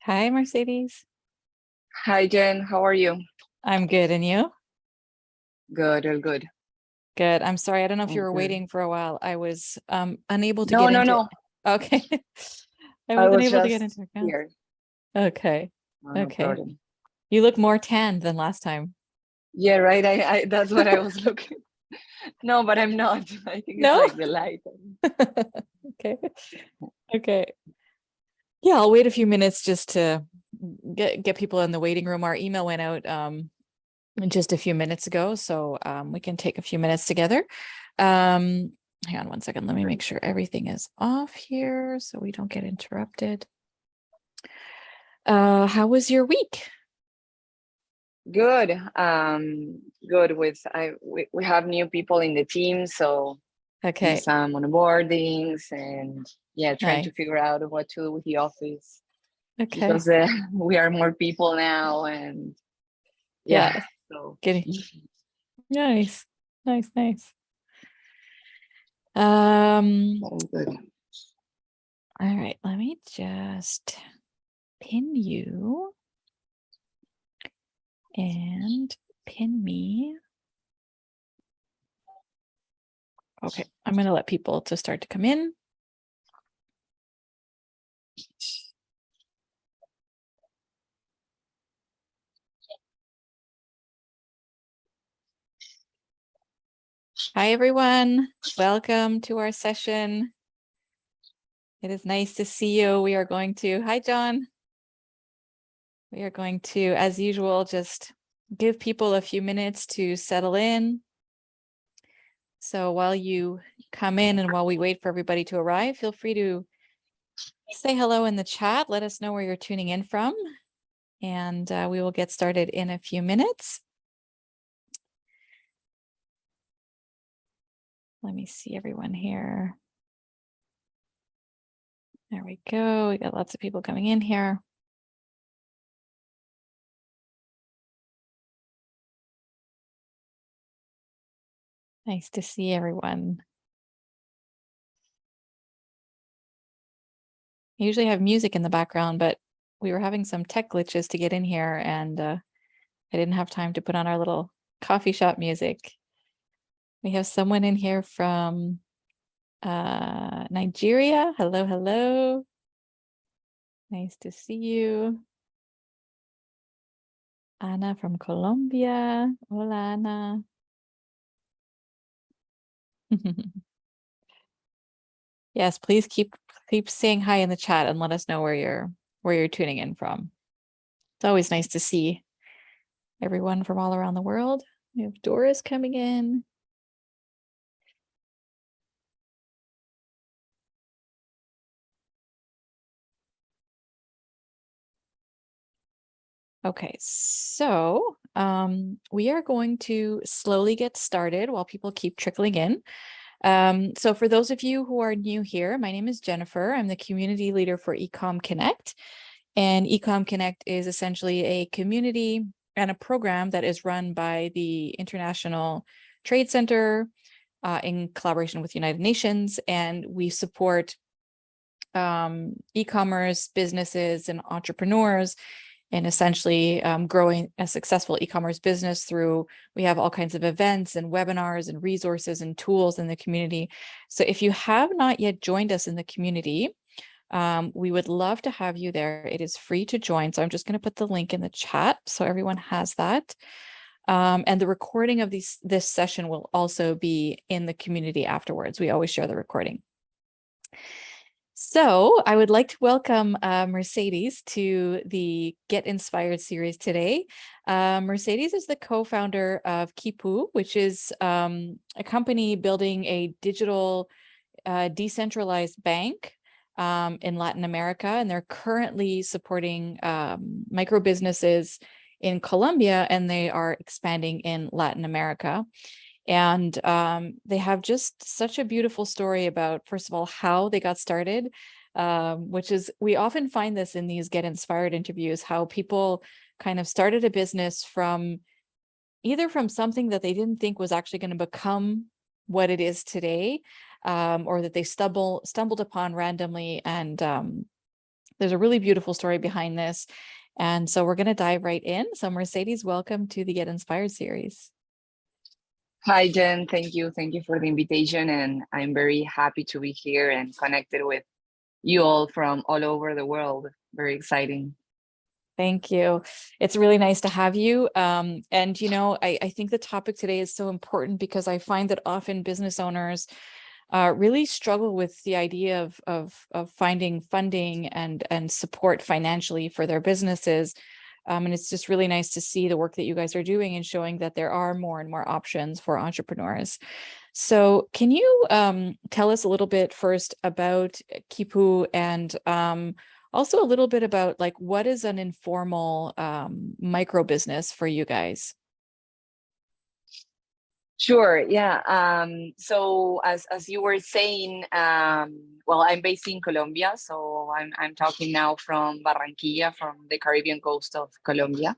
Hi, Mercedes. Hi, Jen. How are you? I'm good, and you? Good, all good. Good. I'm sorry. I don't know if you All were good. waiting for a while. I was unable to No, get no, into. no. Okay. I I wasn't was able to get into just account. here. Okay. No, no Okay. problem. You look more tanned than last time. Yeah, right. I that's what I was looking. No, but I'm not. I think it's No? like the light. Okay. Okay. Yeah, I'll wait a few minutes just to get people in the waiting room. Our email went out just a few minutes ago, so we can take a few minutes together. Hang on one second. Let me make sure everything is off here so we don't get interrupted. How was your week? Good. Good with we have new people in the team, so Okay, some onboardings and yeah, trying nice. to figure out what to do with the office Okay, because we are more people now and yeah, yeah, so getting nice, nice, nice. Um, all good. all right, let me just pin you and pin me. Okay, I'm gonna let people to start to come in. Hi, everyone. Welcome to our session. It is nice to see you. We are going to, hi, John. We are going to, as usual, just give people a few minutes to settle in. So while you come in and while we wait for everybody to arrive, feel free to say hello in the chat. Let us know where you're tuning in from. And we will get started in a few minutes. Let me see everyone here. There we go. We got lots of people coming in here. Nice to see everyone. I usually have music in the background, but we were having some tech glitches to get in here and I didn't have time to put on our little coffee shop music. We have someone in here from Nigeria. Hello, hello. Nice to see you. Ana from Colombia. Hola, Ana. Yes, please keep saying hi in the chat and let us know where you're tuning in from. It's always nice to see everyone from all around the world. We have Doris coming in. Okay, so we are going to slowly get started while people keep trickling in. So for those of you who are new here, my name is Jennifer. I'm the community leader for Ecom Connect. And Ecom Connect is essentially a community and a program that is run by the International Trade Center in collaboration with United Nations. And we support e-commerce businesses and entrepreneurs and essentially growing a successful e-commerce business through, we have all kinds of events and webinars and resources and tools in the community. So if you have not yet joined us in the community, we would love to have you there. It is free to join. So I'm just going to put the link in the chat so everyone has that. And the recording of this session will also be in the community afterwards. We always share the recording. So I would like to welcome Mercedes to the Get Inspired series today. Mercedes is the co-founder of Quipu, which is a company building a digital decentralized bank in Latin America. And they're currently supporting micro businesses in Colombia, and they are expanding in Latin America. And they have just such a beautiful story about, first of all, how they got started, which is, we often find this in these Get Inspired interviews, how people kind of started a business from either from something that they didn't think was actually going to become what it is today, or that they stumbled upon randomly and there's a really beautiful story behind this. And so we're going to dive right in. So Mercedes, welcome to the Get Inspired series. Hi, Jen. Thank you. Thank you for the invitation. And I'm very happy to be here and connected with you all from all over the world. Very exciting. Thank you. It's really nice to have you. And, you know, I think the topic today is so important because I find that often business owners really struggle with the idea of finding funding and support financially for their businesses. And it's just really nice to see the work that you guys are doing and showing that there are more and more options for entrepreneurs. So can you tell us a little bit first about Quipu and also a little bit about like what is an informal micro business for you guys? Sure. Yeah. So as you were saying, well, I'm based in Colombia, so I'm talking now from Barranquilla, from the Caribbean coast of Colombia.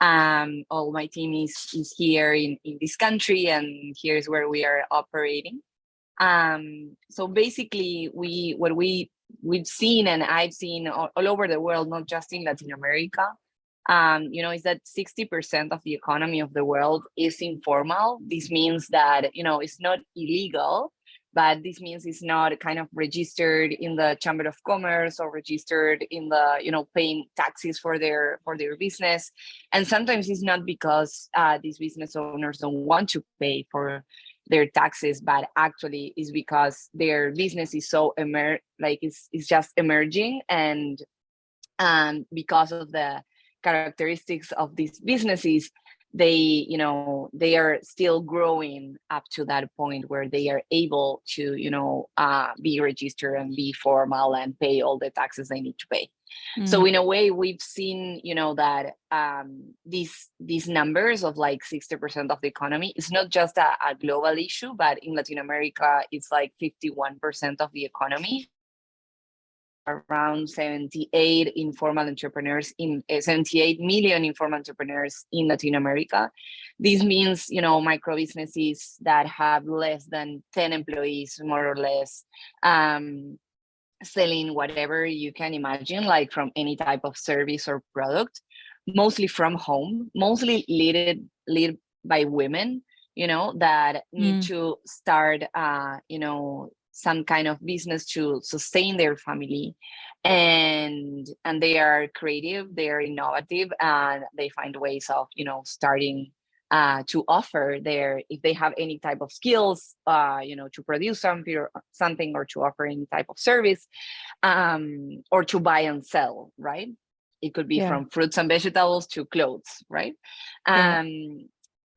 All my team is here in this country, and here's where we are operating. So basically, we've seen, and I've seen all over the world, not just in Latin America, is that 60% of the economy of the world is informal. This means that, it's not illegal, but this means it's not kind of registered in the Chamber of Commerce or registered in the, paying taxes for their business. And sometimes it's not because these business owners don't want to pay for their taxes, but actually is because their business is so it's just emerging, and because of the characteristics of these businesses, they are still growing up to that point where they are able to be registered and be formal and pay all the taxes they need to pay. So in a way, we've seen that these numbers of like 60% of the economy is not just a global issue, but in Latin America it's like 51% of the economy. Around 78 informal entrepreneurs in 78 million informal entrepreneurs in Latin America. This means, micro businesses that have less than 10 employees, more or less, selling whatever you can imagine, like from any type of service or product, mostly from home, mostly led by women, that need to start, some kind of business to sustain their family, and they are creative, they are innovative, and they find ways of starting to offer if they have any type of skills, to produce something or to offer any type of service, or to buy and sell, right? It could be from fruits and vegetables to clothes, right?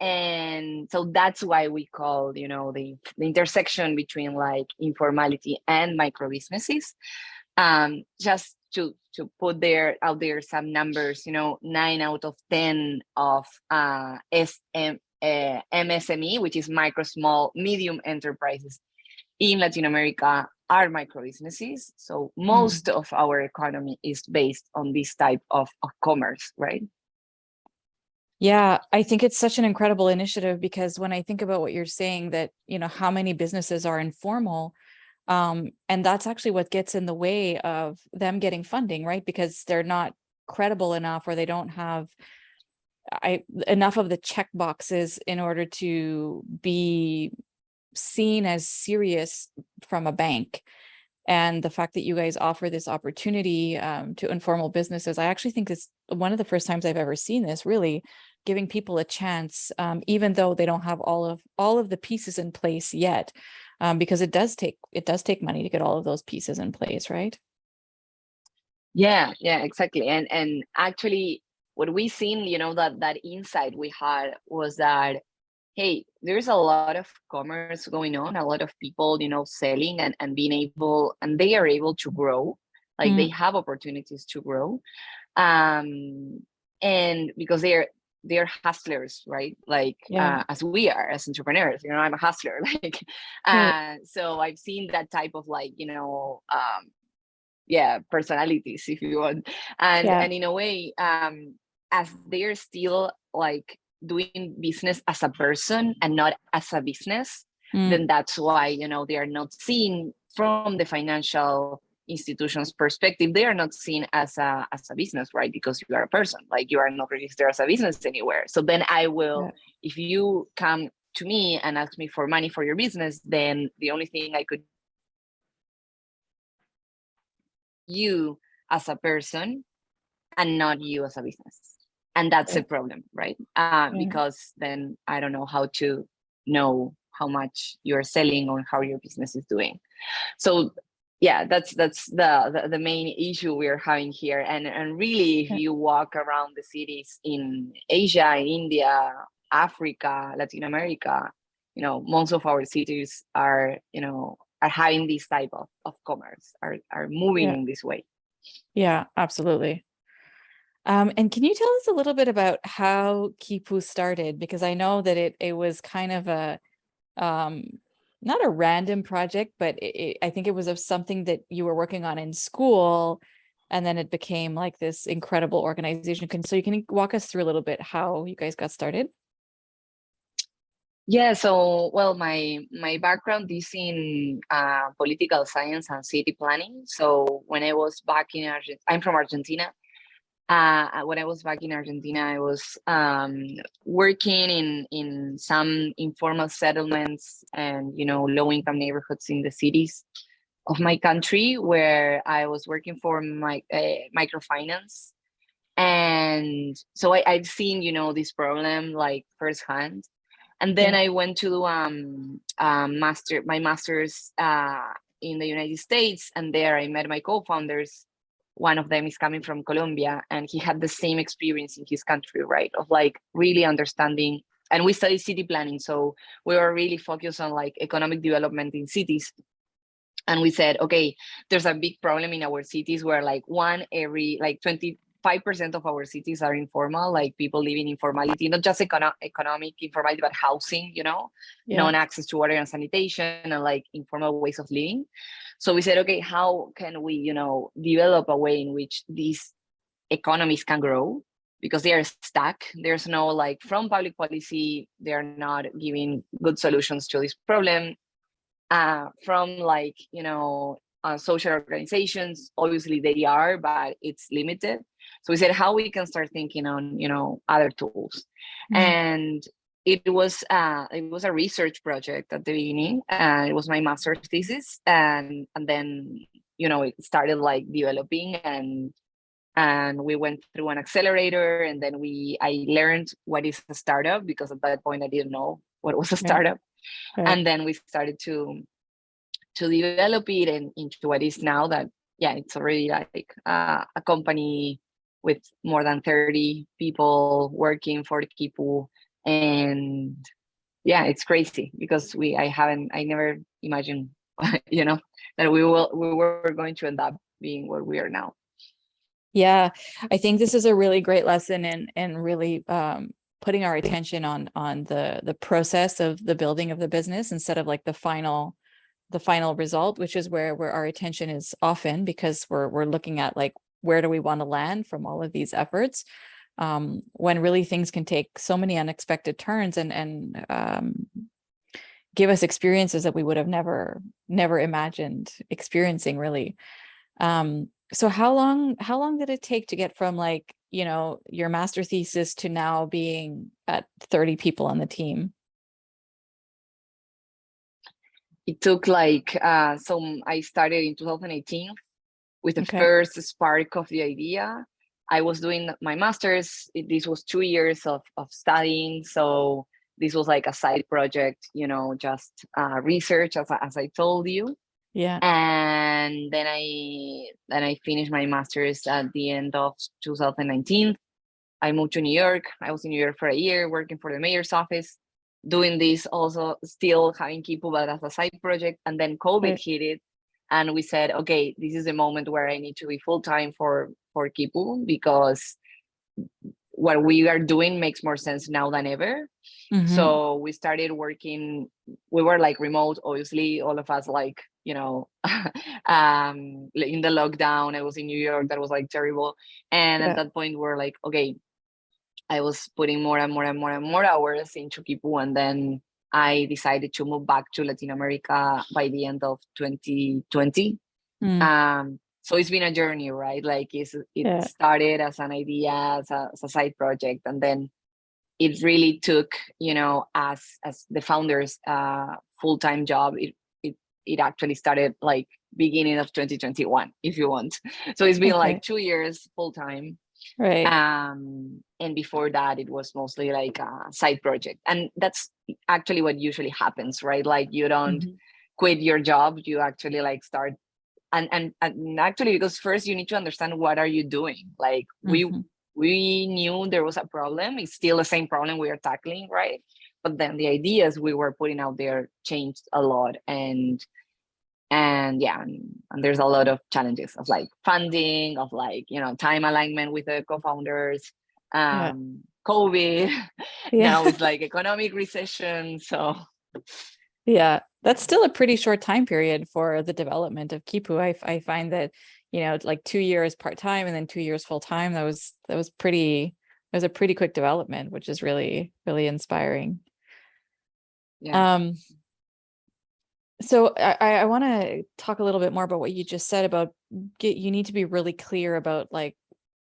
And so that's why we call, the intersection between like informality and micro businesses. Just to put out there some numbers, 9 out of 10 of MSME, which is micro, small, medium enterprises in Latin America, are micro businesses. So most of our economy is based on this type of commerce, right? Yeah, I think it's such an incredible initiative because when I think about what you're saying, that, how many businesses are informal, and that's actually what gets in the way of them getting funding, right? Because they're not credible enough, or they don't have enough of the check boxes in order to be seen as serious from a bank. And the fact that you guys offer this opportunity to informal businesses, I actually think is one of the first times I've ever seen this, really giving people a chance, even though they don't have all of the pieces in place yet, because it does take money to get all of those pieces in place, right? Yeah, exactly. And actually, what we seen, that insight we had was that, hey, there's a lot of commerce going on, a lot of people, selling and being able, and they are able to grow, like they have opportunities to grow, and because they're hustlers, right? Like as we are as entrepreneurs, I'm a hustler, like, so I've seen that type of like, personalities, if you want, and in a way, as they're still like doing business as a person and not as a business, then that's why they are not seen from the financial institutions' perspective, they are not seen as a business, right? Because you are a person, like you are not registered as a business anywhere. So then I will, if you come to me and ask me for money for your business, then the only thing I could you as a person and not you as a business. And that's a problem, right? Because then I don't know how to know how much you're selling or how your business is doing. So yeah, that's the main issue we're having here. And really, if you walk around the cities in Asia, in India, Africa, Latin America, you know, most of our cities are, you know, are having this type of commerce, are moving in this way. Yeah, absolutely. And can you tell us a little bit about how Quipu started? Because I know that it was kind of a not a random project, but I think it was of something that you were working on in school, and then it became like this incredible organization. So you can walk us through a little bit how you guys got started? Yeah, so well, my background is in political science and city planning. So when I was back in Argentina, I'm from Argentina. When I was back in Argentina, I was working in some informal settlements and, you know, low-income neighborhoods in the cities of my country, where I was working for my microfinance. And so I've seen, you know, this problem like firsthand. And then I went to my master's in the United States, and there I met my co-founders. One of them is coming from Colombia, and he had the same experience in his country, right? Of like really understanding, and we studied city planning, so we were really focused on like economic development in cities. And we said, okay, there's a big problem in our cities where like one every like 25% of our cities are informal, like people living in informality, not just economic informality, but housing, you know, non-access to water and sanitation, and like informal ways of living. So we said, okay, how can we, you know, develop a way in which these economies can grow? Because they are stuck. There's no like from public policy, they're not giving good solutions to this problem. From like, you know, social organizations, obviously they are, but it's limited. So we said how we can start thinking on, you know, other tools. And it was a research project at the beginning. It was my master's thesis, and then, you know, it started like developing, and we went through an accelerator, and then I learned what is a startup, because at that point I didn't know what was a startup. And then we started to develop it into what is now that, yeah, it's already like a company with more than 30 people working for Quipu. And yeah, it's crazy because I never imagined, you know, that we were going to end up being where we are now. Yeah, I think this is a really great lesson in really putting our attention on the process of the building of the business instead of like the final result, which is where our attention is often, because we're looking at like, where do we want to land from all of these efforts, when really things can take so many unexpected turns and give us experiences that we would have never imagined experiencing, really. So how long did it take to get from like, you know, your master thesis to now being at 30 people on the team? It took like, so I started in 2018 with the first spark of the idea. I was doing my master's. This was 2 years of studying. So this was like a side project, you know, just research, as I told you. Yeah. And then I finished my master's at the end of 2019. I moved to New York. I was in New York for a year, working for the mayor's office, doing this also, still having Quipu, but as a side project. And then COVID hit it. And we said, okay, this is the moment where I need to be full-time for Quipu, because what we are doing makes more sense now than ever. So we started working. We were like remote, obviously, all of us, like, you know, in the lockdown. I was in New York. That was like terrible. And at that point, we're like, okay, I was putting more and more and more and more hours into Quipu. And then I decided to move back to Latin America by the end of 2020. So it's been a journey, right? Like it Yeah. started as an idea, as a side project, and then it really took, as the founders full-time job. It actually started like beginning of 2021, if you want. So it's been like Okay. 2 years full-time. Right. And before that, it was mostly like a side project. And that's actually what usually happens, right? Like you don't Mhm. quit your job, you actually like start. And actually, because first you need to understand what are you doing. Like Mhm. we knew there was a problem. It's still the same problem we are tackling, right? But then the ideas we were putting out there changed a lot. And yeah, and there's a lot of challenges of like funding, of like, time alignment with the co-founders, Yeah. COVID. Now Yeah. it's like economic recession. So Yeah. That's still a pretty short time period for the development of Kipu. I find that, like 2 years part-time and then 2 years full-time, that was a pretty quick development, which is really, really inspiring. yeah. Um, so I want to talk a little bit more about what you just said about you need to be really clear about like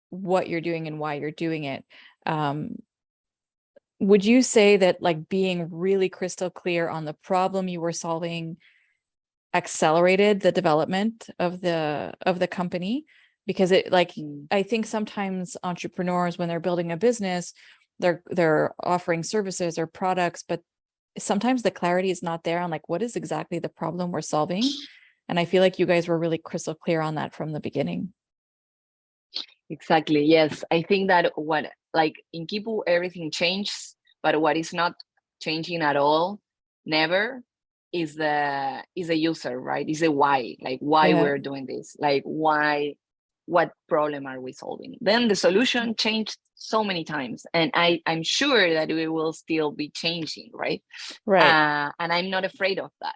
what you're doing and why you're doing it. Um, would you say that like being really crystal clear on the problem you were solving accelerated the development of the company? Because it like Mm. I think sometimes entrepreneurs, when they're building a business, they're offering services or products, but sometimes the clarity is not there on like what is exactly the problem we're solving. And I feel like you guys were really crystal clear on that from the beginning. Exactly. Yes. I think that what, like in Kipu, everything changes, but what is not changing at all, never, is the user, right? Is the why, like why Yeah. we're doing this, like why, what problem are we solving? Then the solution changed so many times, and I'm sure that we will still be changing, right? Right. And I'm not afraid of that.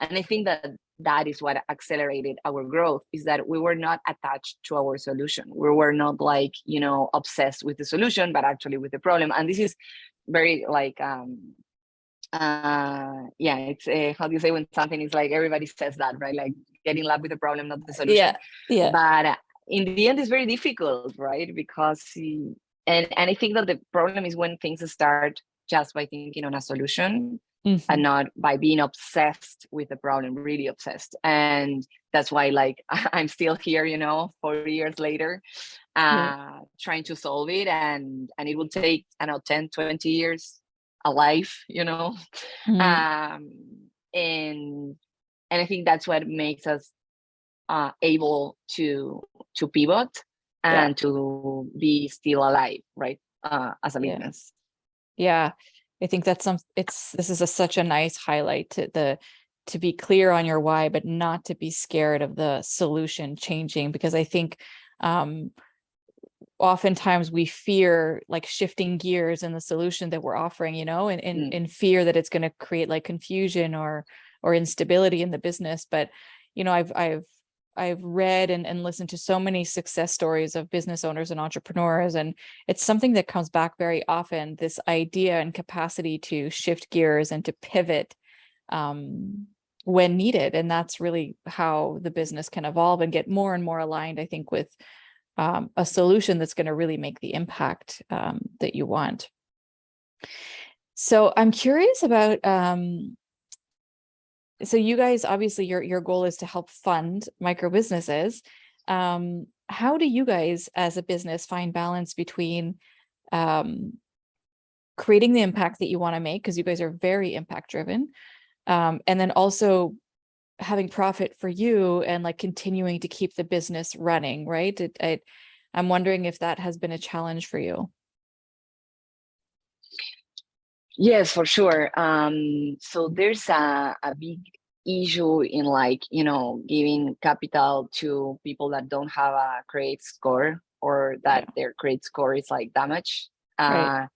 And I think that that is what accelerated our growth, is that we were not attached to our solution. We were not like, obsessed with the solution, but actually with the problem. And this is very like, yeah, it's how do you say when something is like, everybody says that, right? Like get in love with the problem, not the Yeah. solution. Yeah. But in the end, it's very difficult, right? Because, and I think that the problem is when things start just by thinking on a solution Hmm. and not by being obsessed with the problem, really obsessed. And that's why, like, I'm still here, 4 years later, Yeah. trying to solve it. And it will take, I don't know, 10, 20 years alive, Mm. um, and I think that's what makes us able to pivot Yeah. and to be still alive, right? As a Yeah. business. Yeah. I think that's this is such a nice highlight to be clear on your why, but not to be scared of the solution changing, because I think um oftentimes we fear like shifting gears in the solution that we're offering, and Mm. in fear that it's going to create like confusion or instability in the business. But I've read and listened to so many success stories of business owners and entrepreneurs, and it's something that comes back very often, this idea and capacity to shift gears and to pivot when needed. And that's really how the business can evolve and get more and more aligned, I think, with a solution that's going to really make the impact that you want. So I'm curious about, so you guys, obviously your goal is to help fund micro businesses. How do you guys as a business find balance between um, creating the impact that you want to make, because you guys are very impact driven, and then also having profit for you and like continuing to keep the business running, right? I'm wondering if that has been a challenge for you. Yes, for sure. So there's a big issue in, like, giving capital to people that don't have a credit score, or that Yeah. their credit score is like damaged. Right.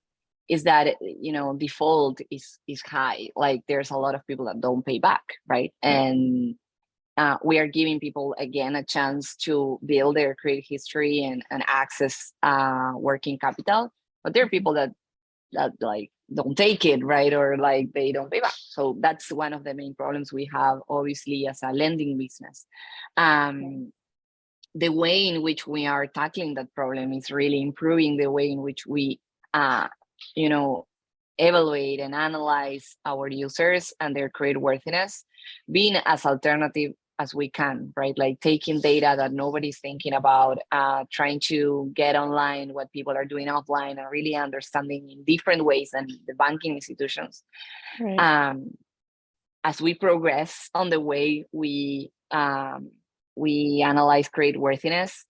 Is that, default is high. Like there's a lot of people that don't pay back, right? Yeah. And we are giving people again a chance to build their credit history and access working capital. But there are Mhm. people that that like don't take it, right? Or like they don't pay back. So that's one of the main problems we have, obviously, as a lending business. The way in which we are tackling that problem is really improving the way in which we, you know, evaluate and analyze our users and their credit worthiness, being as alternative as we can, right? Like taking data that nobody's thinking about, trying to get online what people are doing offline, and really understanding in different ways than the banking institutions. Right. As we progress on the way we analyze credit worthiness,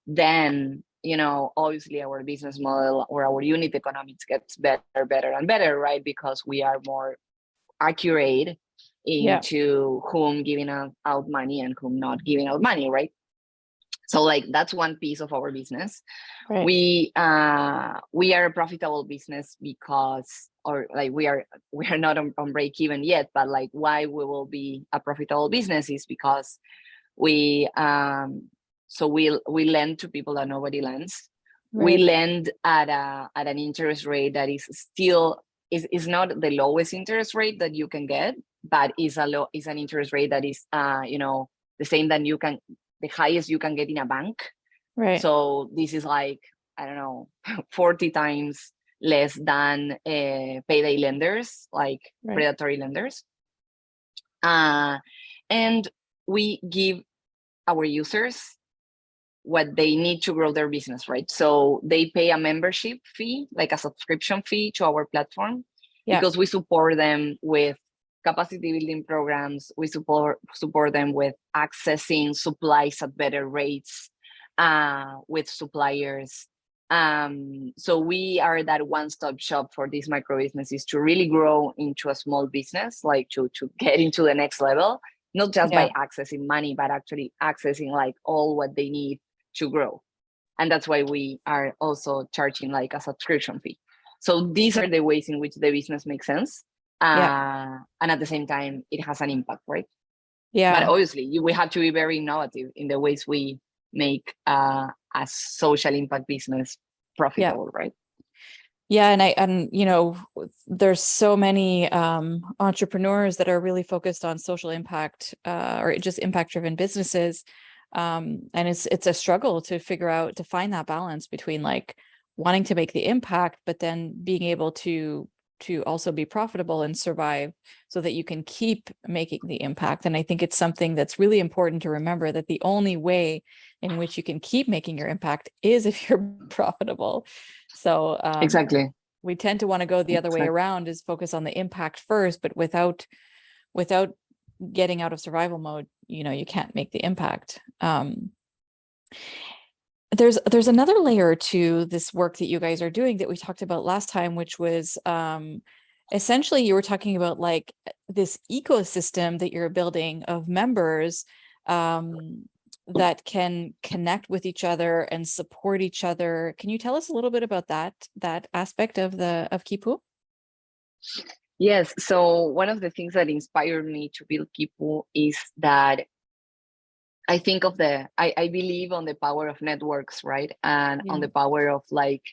then, you know, obviously our business model or our unit economics gets better, better and better, right? Because we are more accurate into whom giving out money and whom not giving out money, right? So like that's one piece of our business. Right. We are a profitable business because, or like we are not on break even yet, but like why we will be a profitable business is because we lend to people that nobody lends. Right. We lend at an interest rate that is still is not the lowest interest rate that you can get, but is an interest rate that is you know, the same that the highest you can get in a bank. Right. So this is like, I don't know, 40 times less than payday lenders, like predatory lenders. And we give our users what they need to grow their business, right? So they pay a membership fee, like a subscription fee to our platform, because we support them with capacity building programs. We support them with accessing supplies at better rates with suppliers. So we are that one-stop shop for these micro businesses to really grow into a small business, like to get into the next level, not just by accessing money, but actually accessing like all what they need to grow. And that's why we are also charging like a subscription fee. So these are the ways in which the business makes sense. And at the same time, it has an impact, right? But obviously, we have to be very innovative in the ways we make a social impact business profitable, right? Yeah, and you know, there's so many entrepreneurs that are really focused on social impact or just impact-driven businesses, and it's a struggle to find that balance between like wanting to make the impact, but then being able to also be profitable and survive so that you can keep making the impact. And I think it's something that's really important to remember, that the only way in which you can keep making your impact is if you're profitable. So exactly, we tend to want to go the other way around, is focus on the impact first, but without getting out of survival mode, you know, you can't make the impact. There's another layer to this work that you guys are doing that we talked about last time, which was essentially you were talking about like this ecosystem that you're building of members that can connect with each other and support each other. Can you tell us a little bit about that aspect of Quipu? Yes. So one of the things that inspired me to build Quipu is that I think of I believe on the power of networks, right? And on the power of like,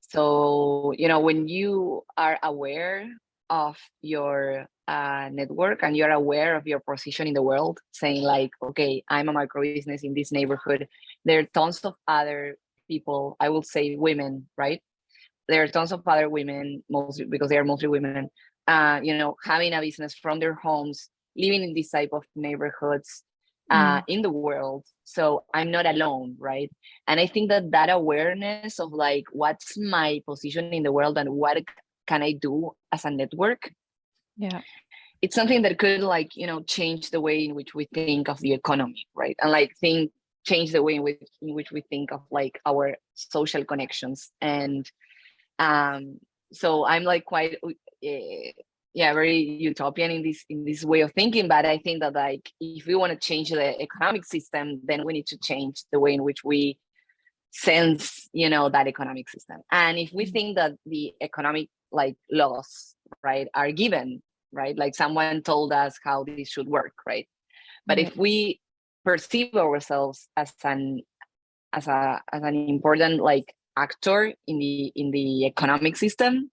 so, you know, when you are aware of your network and you're aware of your position in the world, saying like, okay, I'm a micro business in this neighborhood. There are tons of other people, I will say women, right? There are tons of other women, mostly because they are mostly women, you know, having a business from their homes, living in this type of neighborhoods in the world. So I'm not alone, right? And I think that awareness of like, what's my position in the world and what can I do as a network? Yeah. It's something that could like, you know, change the way in which we think of the economy, right? And like change the way in which we think of like our social connections. And so I'm like quite very utopian in this way of thinking, but I think that like if we want to change the economic system, then we need to change the way in which we sense, you know, that economic system. And if we think that the economic like laws, right, are given, right, like someone told us how this should work, right? But if we perceive ourselves as an important like actor in the economic system,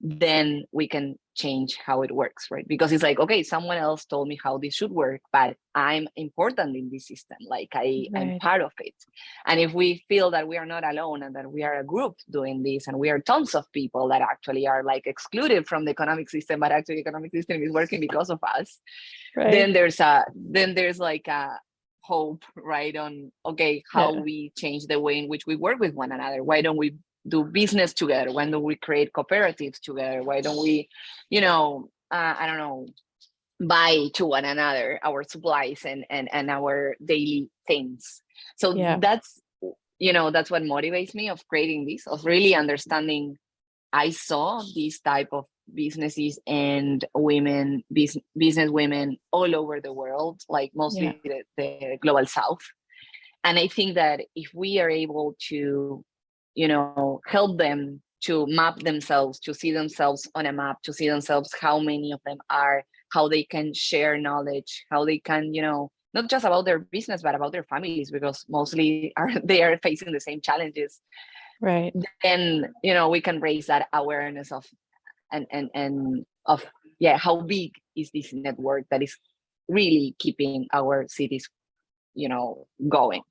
then we can change how it works, right? Because it's like, okay, someone else told me how this should work, but I'm important in this system. Like I'm Right. part of it. And if we feel that we are not alone and that we are a group doing this, and we are tons of people that actually are like excluded from the economic system, but actually the economic system is working because of us, Right. then there's like a hope, right? On, okay, how Yeah. we change the way in which we work with one another. Why don't we do business together? Why don't we create cooperatives together? Why don't we, I don't know, buy to one another our supplies and our daily things? So Yeah. that's what motivates me of creating this, of really understanding. I saw these type of businesses and women, business women all over the world, like Yeah. mostly the global south. And I think that if we are able to, help them to map themselves, to see themselves on a map, to see themselves how many of them are, how they can share knowledge, how they can, not just about their business, but about their families, because mostly they are facing the same challenges. Right. Then, we can raise that awareness of and of, yeah, how big is this network that is really keeping our cities, going.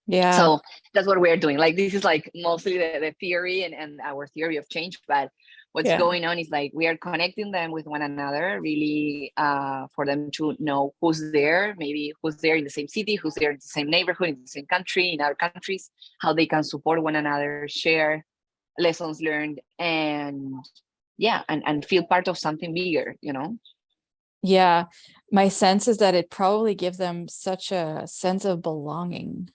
Yeah. So that's what we're doing. Like, this is like mostly the theory and our theory of change, but what's Yeah. going on is like we are connecting them with one another, really, for them to know who's there, maybe who's there in the same city, who's there in the same neighborhood, in the same country, in other countries, how they can support one another, share lessons learned, and yeah, and feel part of something bigger, Yeah. My sense is that it probably gives them such a sense of belonging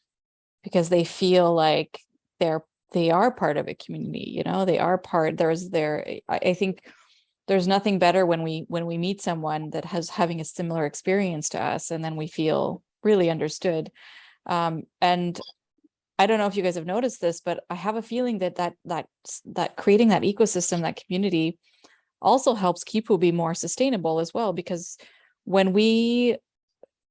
because they feel like they are part of a community, they are part, I think there's nothing better when we meet someone that having a similar experience to us, and then we feel really understood. And I don't know if you guys have noticed this, but I have a feeling that creating that ecosystem, that community, also helps Kipu be more sustainable as well. Because when we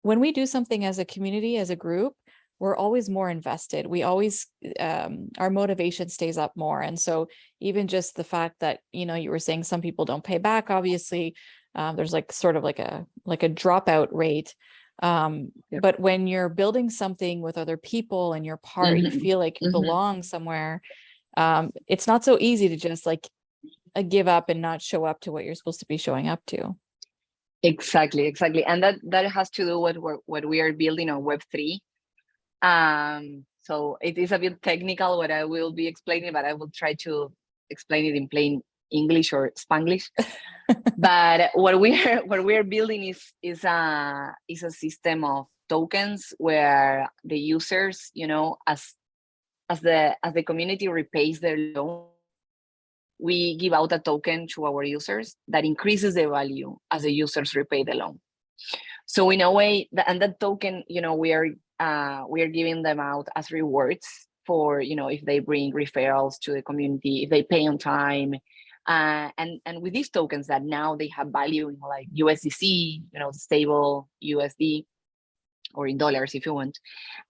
do something as a community, as a group, we're always more invested. We always, our motivation stays up more. And so even just the fact that, you were saying some people don't pay back, obviously, there's like sort of like a dropout rate. Yep. But when you're building something with other people and you're part, you feel like you belong somewhere. It's not so easy to just like give up and not show up to what you're supposed to be showing up to. Exactly. And that has to do with what we are building on Web3. So it is a bit technical what I will be explaining, but I will try to explain it in plain English or Spanglish. But what we're building is a system of tokens where the users, as the community repays their loan, we give out a token to our users that increases the value as the users repay the loan. So in a way, and that token, we are giving them out as rewards for, if they bring referrals to the community, if they pay on time, and with these tokens that now they have value in like USDC, stable USD, or in dollars if you want.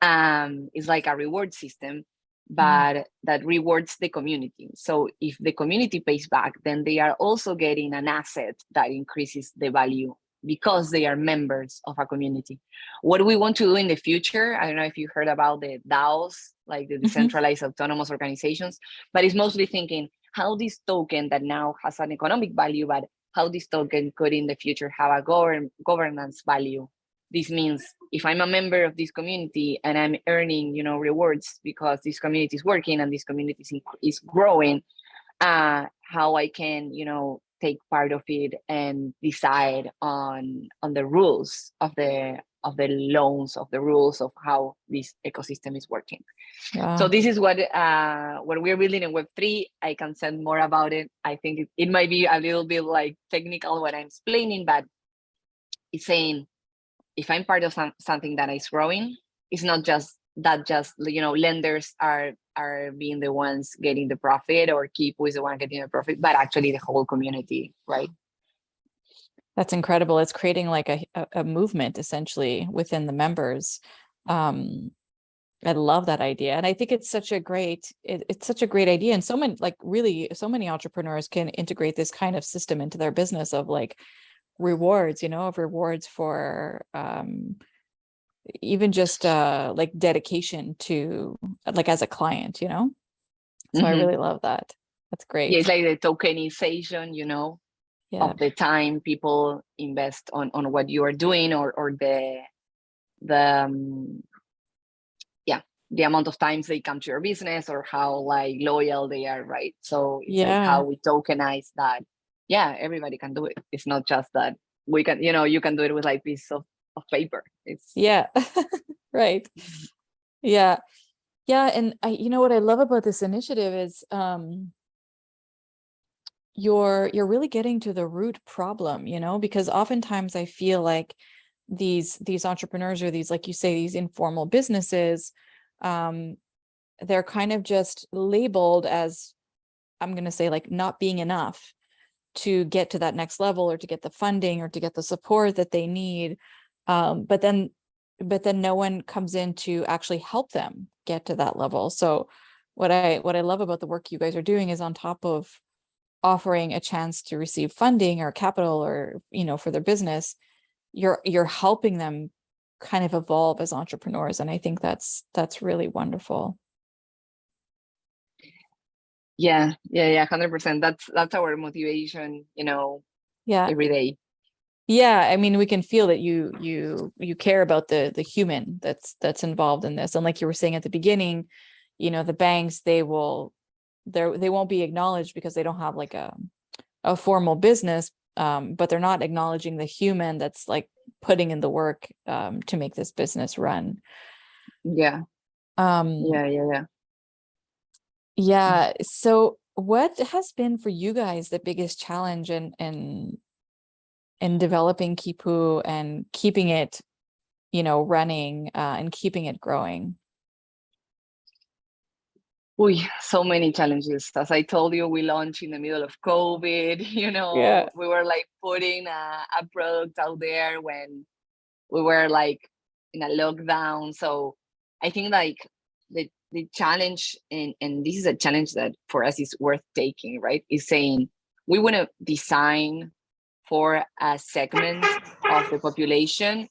It's like a reward system, but that rewards the community. So if the community pays back, then they are also getting an asset that increases the value because they are members of a community. What we want to do in the future, I don't know if you heard about the DAOs, like the decentralized autonomous organizations, but it's mostly thinking how this token that now has an economic value, but how this token could in the future have a governance value. This means if I'm a member of this community and I'm earning, rewards because this community is working and this community is growing, how I can, take part of it and decide on the rules of the loans, of the rules of how this ecosystem is working. Wow. So this is what we're building in Web3. I can say more about it. I think it might be a little bit like technical what I'm explaining, but it's saying if I'm part of something that is growing, it's not just lenders are being the ones getting the profit, or Kipu is the one getting the profit, but actually the whole community, right? That's incredible. It's creating like a movement essentially within the members. I love that idea. And I think it's such a great, it's such a great idea. And so many, like really, so many entrepreneurs can integrate this kind of system into their business of like rewards, of rewards for even just like dedication to like as a client, So I Mhm. really love that. That's Yeah, great. it's like the tokenization, Yeah. of the time people invest on what you are doing, or the yeah, the amount of times they come to your business, or how like loyal they are, right? So it's like how Yeah. we tokenize that. Yeah, everybody can do it. It's not just that we can, you can do it with like piece of paper. It's Yeah. Right. Yeah. Yeah. And what I love about this initiative is you're really getting to the root problem, because oftentimes I feel like these entrepreneurs, or these, like you say, these informal businesses, um, they're kind of just labeled as, I'm going to say, like not being enough to get to that next level, or to get the funding, or to get the support that they need. But then no one comes in to actually help them get to that level. So what I love about the work you guys are doing is, on top of offering a chance to receive funding or capital, or for their business, you're helping them kind of evolve as entrepreneurs. And I think that's really wonderful. yeah, 100%. That's our motivation, Yeah. every day. Yeah, I mean, we can feel that you care about the human that's involved in this. And like you were saying at the beginning, the banks, they won't be acknowledged because they don't have like a formal business, but they're not acknowledging the human that's like putting in the work to make this business run. Yeah, Um, yeah. yeah. So what has been for you guys the biggest challenge in developing Kipu and keeping it, running, and keeping it growing? So many challenges. As I told you, we launched in the middle of COVID. Yeah. We were like putting a product out there when we were like in a lockdown. So I think like the challenge, and this is a challenge that for us is worth taking, right? Is saying we want to design for a segment of the population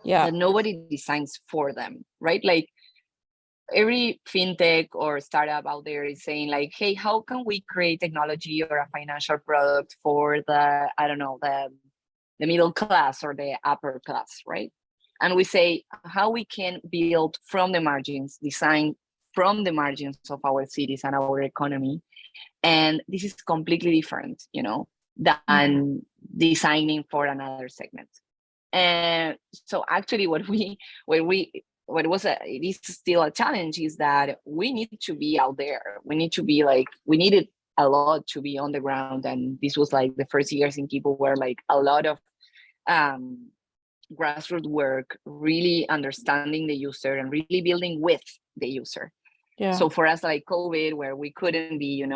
Yeah. that nobody designs for them, right? Like every fintech or startup out there is saying like, hey, how can we create technology or a financial product for the, I don't know, the middle class or the upper class, right? And we say how we can build from the margins, design from the margins of our cities and our economy. And this is completely different, Mhm. than designing for another segment. And so actually what was it is still a challenge is that we need to be out there. We need to be like, we needed a lot to be on the ground. And this was like the first years in Kipu were like a lot of um, grassroots work, really understanding the user and really building with the user. Yeah. So for us, like COVID, where we couldn't be, in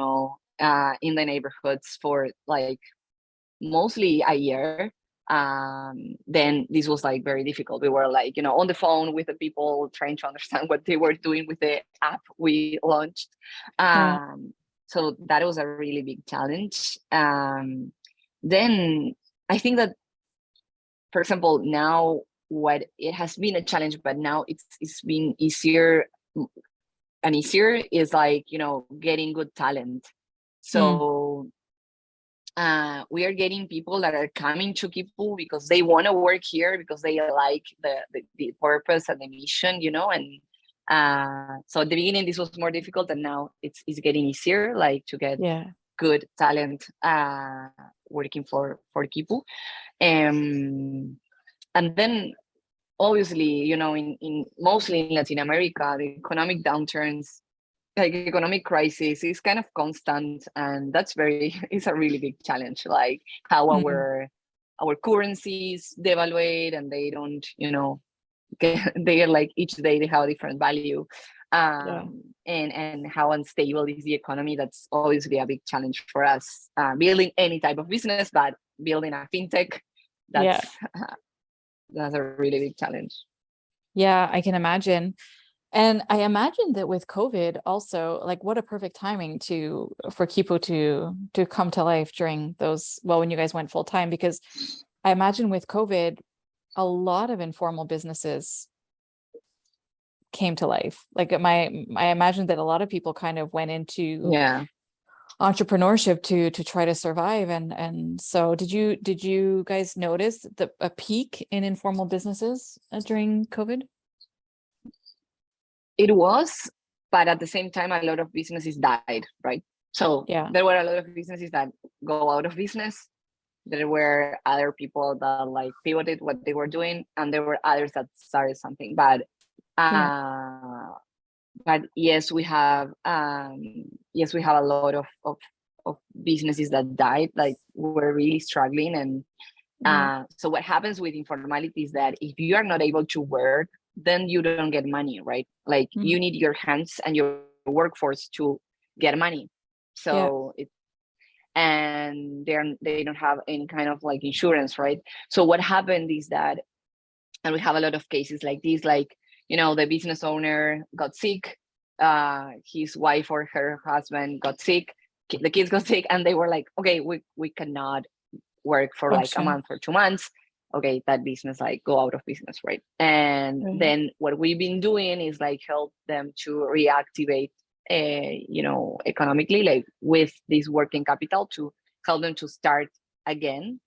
the neighborhoods for like mostly a year, then this was like very difficult. We were like, on the phone with the people trying to understand what they were doing with the app we launched. Yeah. So that was a really big challenge. Then I think that, for example, now what it has been a challenge, but now it's been easier and easier is like, getting good talent. Mm. So we are getting people that are coming to Kipu because they want to work here, because they like the purpose and the mission, and so at the beginning this was more difficult, and now it's getting easier, like to get Yeah. good talent working for Kipu. And then obviously, in mostly in Latin America, the economic downturns, like economic crisis, is kind of constant, and that's it's a really big challenge, like how Mm. our currencies devaluate, and they don't, they are like each day they have a different value. Yeah. And how unstable is the economy. That's obviously a big challenge for us, building any type of business, but building a fintech, Yeah. that's that's a really big challenge. Yeah, I can imagine. And I imagine that with COVID also, like what a perfect timing for Kipu to come to life during those, well, when you guys went full time, because I imagine with COVID, a lot of informal businesses came to life. Like I imagine that a lot of people kind of went into Yeah. entrepreneurship to try to survive. And so did you guys notice a peak in informal businesses during COVID? It was, but at the same time, a lot of businesses died, right? So Yeah. there were a lot of businesses that go out of business. There were other people that like pivoted what they were doing, and there were others that started something. Yeah. But yes, we have a lot of businesses that died, like we're really struggling. And Yeah. so what happens with informality is that if you are not able to work, then you don't get money, right? Like Mm. you need your hands and your workforce to get money. Yeah. So and they don't have any kind of like insurance, right? So what happened is that, and we have a lot of cases like this, like, the business owner got sick, his wife or her husband got sick, the kids got sick, and they were like, okay, we cannot work for like a Function. month or 2 months. Okay, that business like go out of business, right? And Right. then what we've been doing is like help them to reactivate, economically, like with this working capital, to help them to start again.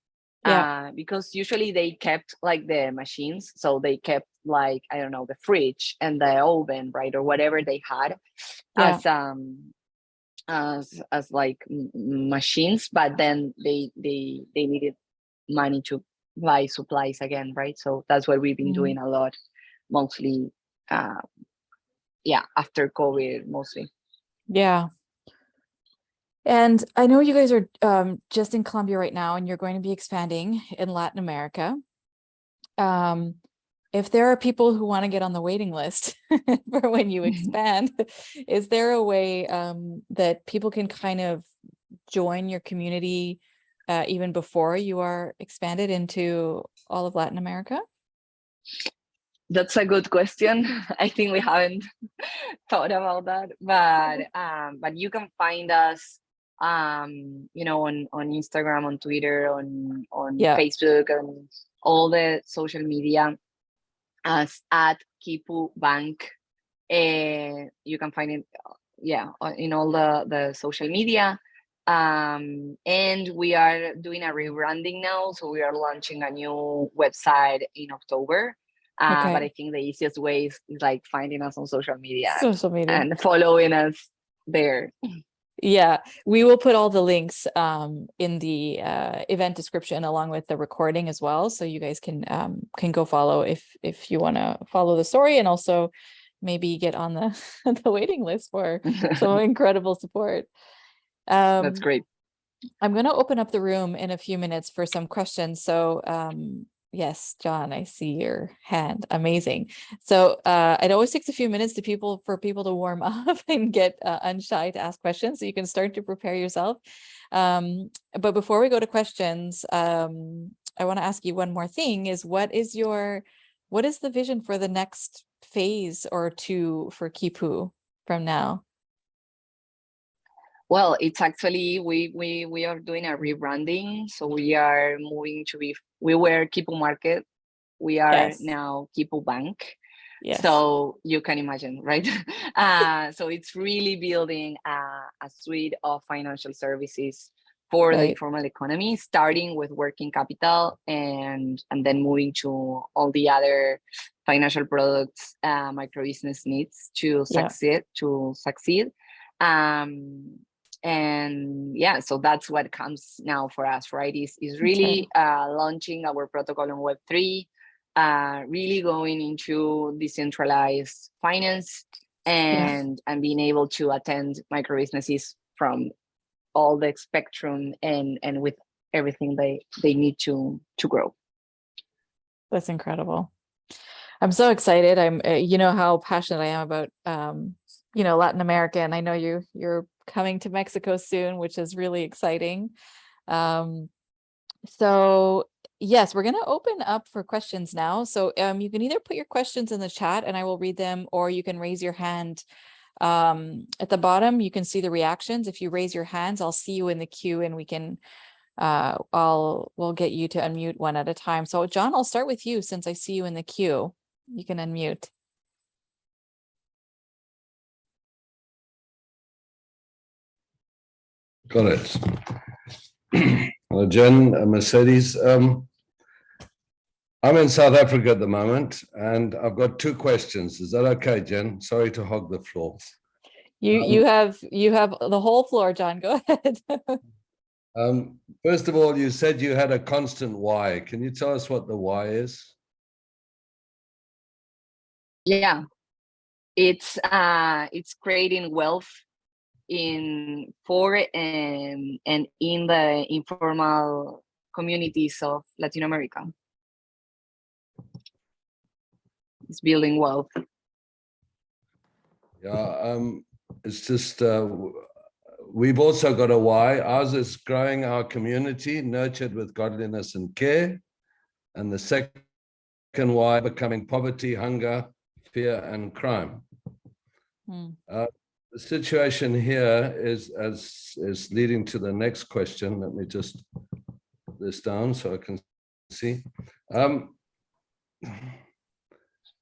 Yeah. Because usually they kept like the machines, so they kept like, I don't know, the fridge and the oven, right, or whatever they had Yeah. as like machines, but then they needed money to buy supplies again, right? So that's what we've been Mm. doing a lot, mostly. uh yeah, after COVID, mostly. Yeah. And I know you guys are just in Colombia right now, and you're going to be expanding in Latin America. Um, if there are people who want to get on the waiting list for when you expand, is there a way that people can kind of join your community even before you are expanded into all of Latin America? That's a good question. I think we haven't thought about that, but you can find us, on Instagram, on Twitter, on Yeah. Facebook, and all the social media as at Kipu Bank. You can find it, yeah, in all the social media. And we are doing a rebranding now, so we are launching a new website in October. But Okay. I think the easiest way is like finding us on social media Social media. and following us there. Yeah, we will put all the links in the event description along with the recording as well, so you guys can go follow if you want to follow the story, and also maybe get on the the waiting list for some incredible support. That's Um, great. I'm going to open up the room in a few minutes for some questions. So, yes, John, I see your hand. Amazing. So, it always takes a few minutes for people to warm up and get unshy to ask questions. So you can start to prepare yourself. But before we go to questions, I want to ask you one more thing: is what is the vision for the next phase or two for Kipu from now? Well, it's actually, we are doing a rebranding, so we are moving to be, we were Quipu Market, we are Yes. now Quipu Bank. Yes. So you can imagine, right? So it's really building a suite of financial services for the Right. informal economy, starting with working capital, and then moving to all the other financial products micro business needs to Yeah. succeed. Um, and yeah, so that's what comes now for us, right? Is Okay. really launching our protocol on Web3, really going into decentralized finance, Yeah. and being able to attend micro businesses from all the spectrum, and with everything they need to grow. That's incredible. I'm so excited. you know how passionate I am about, Latin America, and I know you're coming to Mexico soon, which is really exciting. Um, so Yes, we're going to open up for questions now. So you can either put your questions in the chat and I will read them, or you can raise your hand. At the bottom, you can see the reactions. If you raise your hands, I'll see you in the queue and we can, we'll get you to unmute one at a time. So John, I'll start with you since I see you in the queue. You can unmute. Got it. Well, Jen, Mercedes, I'm in South Africa at the moment, and I've got two questions. Is that okay, Jen? Sorry to hog the floor. You have the whole floor, John. Go ahead. First of all, you said you had a constant why. Can you tell us what the why is? Yeah, it's creating wealth for and in the informal communities of Latin America. It's building wealth. Yeah, it's just we've also got a why. Ours is growing our community, nurtured with godliness and care. And the second why, becoming poverty, hunger, fear, and crime. The situation here is leading to the next question. Let me just put this down so I can see.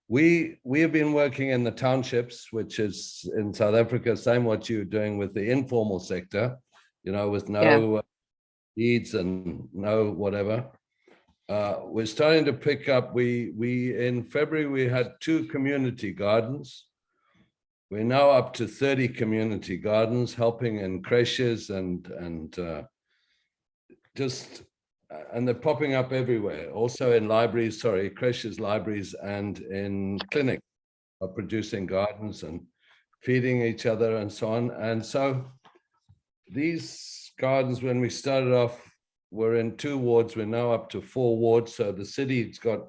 We have been working in the townships, which is in South Africa, same what you're doing with the informal sector, you know, with no deeds and no whatever. We're starting to pick up. We in February, we had 2 community gardens. We're now up to 30 community gardens, helping in creches and they're popping up everywhere. Also in libraries, creches, libraries, and in clinics are producing gardens and feeding each other and so on. And so these gardens, when we started off, were in 2 wards. We're now up to 4 wards. So the city's got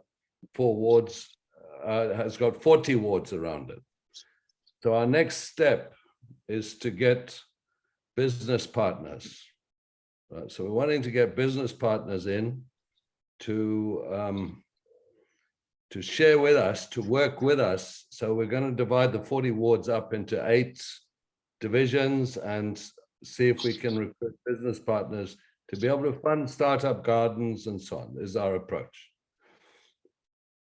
4 wards, has got 40 wards around it. So our next step is to get business partners. So we're wanting to get business partners in to share with us, to work with us. So we're going to divide the 40 wards up into 8 divisions and see if we can recruit business partners to be able to fund startup gardens and so on, is our approach.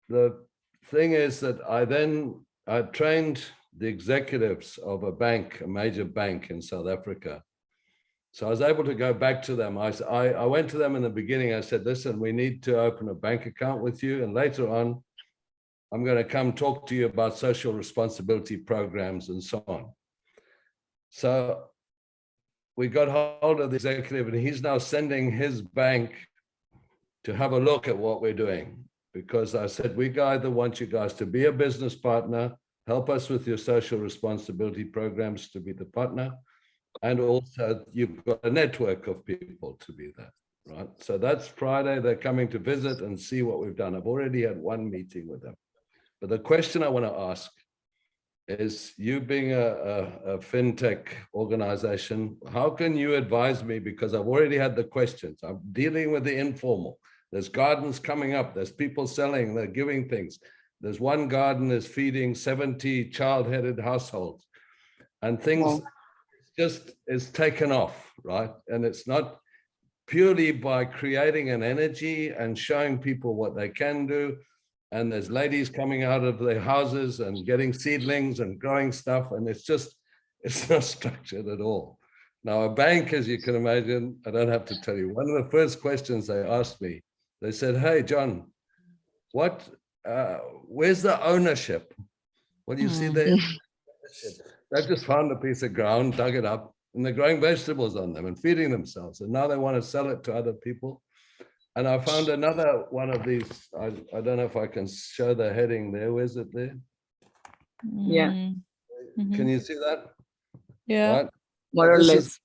The thing is that I trained the executives of a bank, a major bank in South Africa. So I was able to go back to them. I went to them in the beginning. I said, listen, we need to open a bank account with you. And later on, I'm going to come talk to you about social responsibility programs and so on. So we got hold of the executive, and he's now sending his bank to have a look at what we're doing. Because I said, we either want you guys to be a business partner, help us with your social responsibility programs to be the partner, and also you've got a network of people to be there, right? So that's Friday. They're coming to visit and see what we've done. I've already had 1 meeting with them. But the question I want to ask is, you being a fintech organization, how can you advise me? Because I've already had the questions. I'm dealing with the informal. There's gardens coming up. There's people selling. They're giving things. There's one garden is feeding 70 child-headed households, and things just is taken off, right? And it's not purely by creating an energy and showing people what they can do. And there's ladies coming out of their houses and getting seedlings and growing stuff. And it's not structured at all. Now, a bank, as you can imagine, I don't have to tell you, one of the first questions they asked me, they said, hey, John, where's the ownership? Well, you see there, they've just found a piece of ground, dug it up, and they're growing vegetables on them and feeding themselves. And now they want to sell it to other people. And I found another one of these. I don't know if I can show the heading there. Where's it there? Yeah. Can you see that? Yeah. Right? More or less.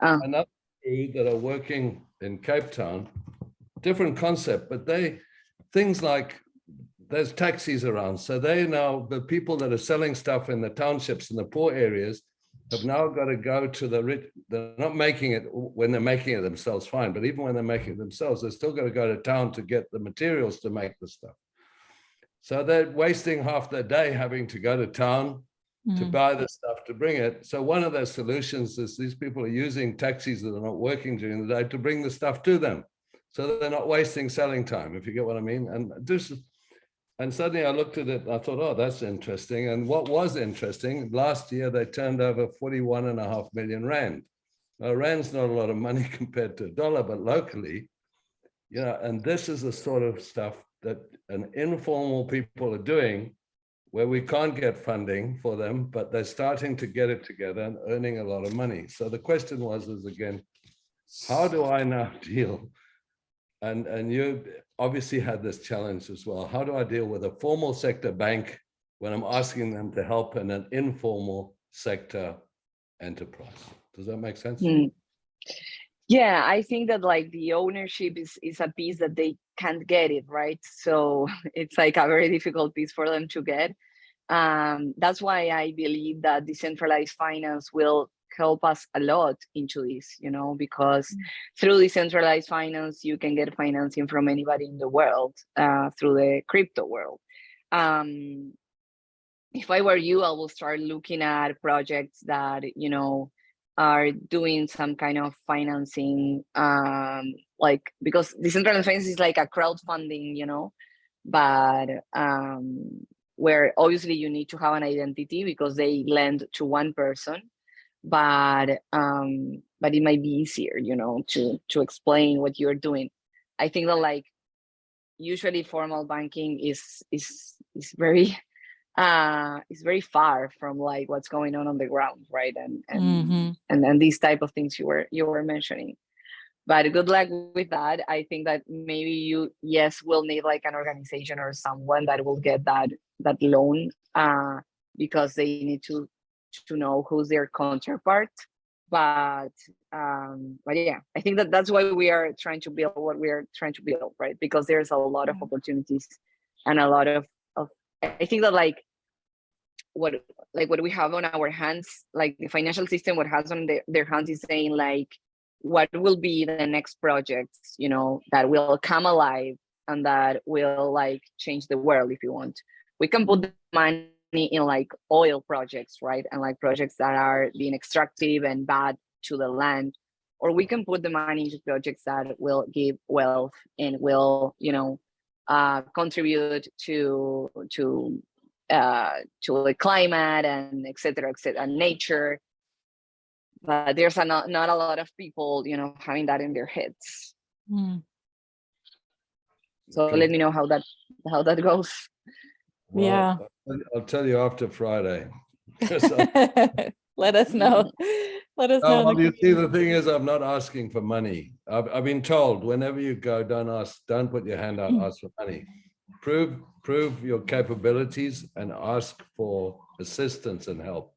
Another crew that are working in Cape Town, different concept, but things like there's taxis around. So the people that are selling stuff in the townships in the poor areas have now got to go to the rich. They're not making it when they're making it themselves, fine. But even when they're making it themselves, they're still got to go to town to get the materials to make the stuff. So they're wasting half their day having to go to town to buy the stuff to bring it. So one of their solutions is these people are using taxis that are not working during the day to bring the stuff to them. So they're not wasting selling time, if you get what I mean. And suddenly I looked at it and I thought, oh, that's interesting. And what was interesting, last year they turned over 41.5 million Rand. Now, Rand's not a lot of money compared to a dollar, but locally, and this is the sort of stuff that an informal people are doing where we can't get funding for them, but they're starting to get it together and earning a lot of money. So the question is again, how do I now deal? And you obviously had this challenge as well. How do I deal with a formal sector bank when I'm asking them to help in an informal sector enterprise? Does that make sense? Yeah, I think that like the ownership is a piece that they can't get it, right? So it's like a very difficult piece for them to get. That's why I believe that decentralized finance will help us a lot into this, because through decentralized finance, you can get financing from anybody in the world through the crypto world. If I were you, I will start looking at projects that, are doing some kind of financing, because decentralized finance is like a crowdfunding, but where obviously you need to have an identity because they lend to one person. But it might be easier, to explain what you're doing. I think that like usually formal banking is very far from like what's going on the ground, right? And these type of things you were mentioning. But good luck with that. I think that maybe you will need like an organization or someone that will get that loan because they need to know who's their counterpart. But yeah, I think that's why we are trying to build what we are trying to build, right? Because there's a lot of opportunities and a lot of I think that like what we have on our hands, like the financial system, what has on their hands is saying like, what will be the next projects, that will come alive and that will like change the world if you want. We can put the money in like oil projects, right? And like projects that are being extractive and bad to the land, or we can put the money into projects that will give wealth and will, contribute to the climate and et cetera, and nature. But there's not a lot of people, having that in their heads. So let me know how that goes. Well, Yeah. I'll tell you after Friday. Let us know. Let us know. Well, you see, the thing is, I'm not asking for money. I've been told whenever you go, don't put your hand out, ask for money. Prove your capabilities and ask for assistance and help.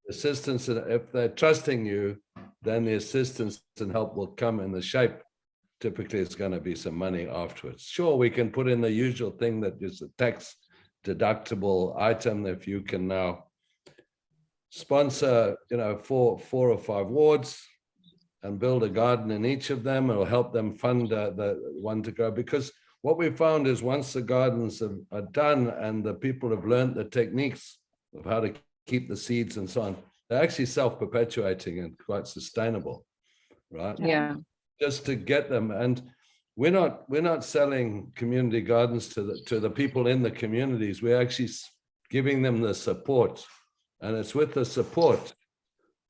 Assistance, and if they're trusting you, then the assistance and help will come in the shape. Typically, it's going to be some money afterwards. Sure, we can put in the usual thing that is a tax deductible item. If you can now sponsor, 4 or 5 wards and build a garden in each of them, it'll help them fund the one to grow. Because what we found is once the gardens are done and the people have learned the techniques of how to keep the seeds and so on, they're actually self-perpetuating and quite sustainable, right? Yeah. Just to get them. And we're not selling community gardens to the people in the communities. We're actually giving them the support. And it's with the support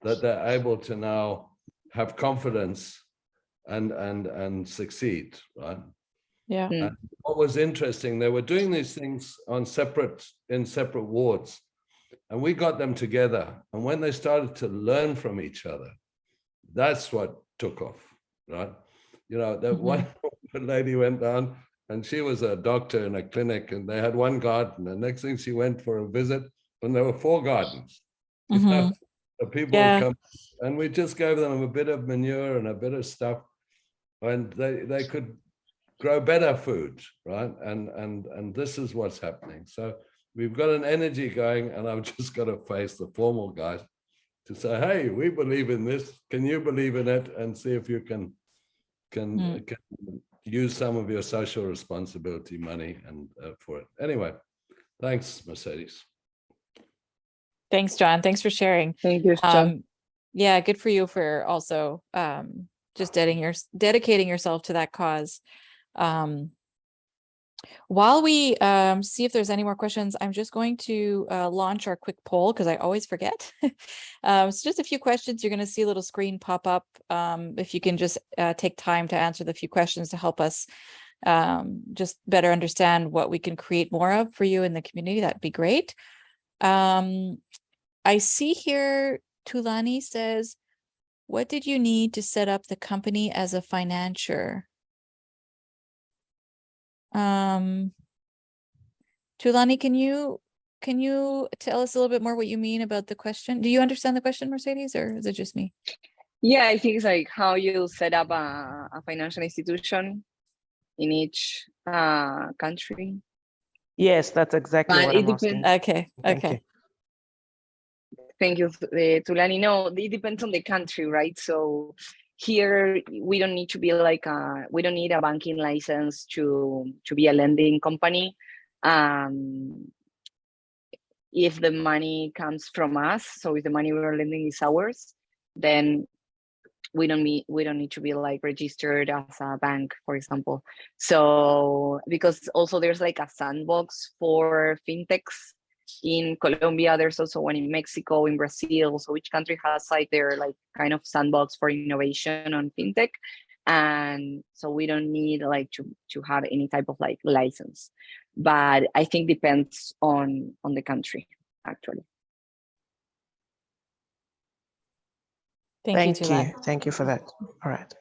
that they're able to now have confidence and succeed, right? Yeah. And what was interesting, they were doing these things in separate wards, and we got them together. And when they started to learn from each other, that's what took off, right? That one lady went down and she was a doctor in a clinic and they had one garden. And next thing she went for a visit and there were 4 gardens. The people come and we just gave them a bit of manure and a bit of stuff and they could grow better food, right? And this is what's happening. So we've got an energy going and I've just got to face the formal guys to say, hey, we believe in this. Can you believe in it? And see if you can use some of your social responsibility money and for it. Anyway, thanks, Mercedes. Thanks, John. Thanks for sharing. Thank you, John. Yeah, good for you for also just dedicating yourself to that cause. While we see if there's any more questions, I'm just going to launch our quick poll because I always forget. So just a few questions. You're going to see a little screen pop up. If you can just take time to answer the few questions to help us just better understand what we can create more of for you in the community, that'd be great. I see here Tulani says, what did you need to set up the company as a financier? Tulani, can you tell us a little bit more what you mean about the question? Do you understand the question, Mercedes, or is it just me? Yeah, I think it's like how you set up a financial institution in each country. Yes, that's exactly But what it I'm asking. depends. Okay, Thank okay. you. Thank you, Tulani. No, it depends on the country, right? So here we don't need to be like we don't need a banking license to be a lending company. If the money comes from us, so if the money we're lending is ours, then we don't need to be like registered as a bank, for example. So because also there's like a sandbox for fintechs in Colombia, there's also one in Mexico, in Brazil. So each country has like their like kind of sandbox for innovation on fintech. And so we don't need like to have any type of like license. But I think depends on the country, actually. Thank you, Tulani. Thank you for that. All right.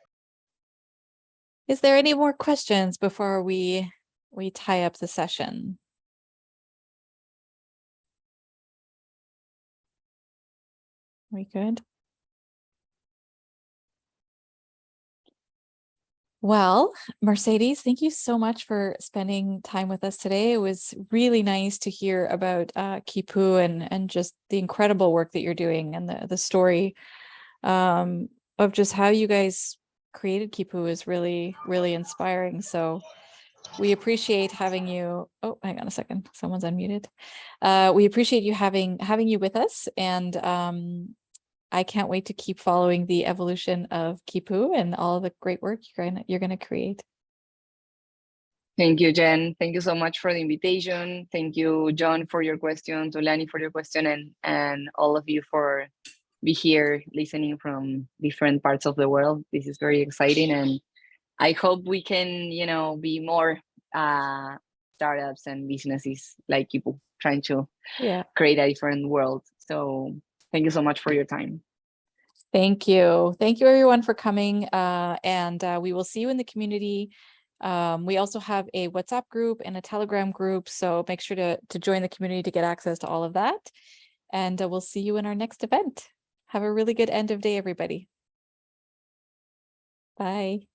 Is there any more questions before we tie up the session? We good? Well, Mercedes, thank you so much for spending time with us today. It was really nice to hear about Quipu and just the incredible work that you're doing, and the story of just how you guys created Quipu is really, really inspiring. So we appreciate having you. Oh, hang on a second. Someone's unmuted. We appreciate you having you with us, and I can't wait to keep following the evolution of Quipu and all the great work you're gonna create. Thank you, Jen. Thank you so much for the invitation. Thank you, John, for your question, Tulani for your question, and all of you for be here listening from different parts of the world. This is very exciting, and I hope we can, be more startups and businesses like Quipu trying to create a different world. So thank you so much for your time. Thank you. Thank you everyone for coming. And we will see you in the community. We also have a WhatsApp group and a Telegram group. So make sure to join the community to get access to all of that. And we'll see you in our next event. Have a really good end of day, everybody. Bye.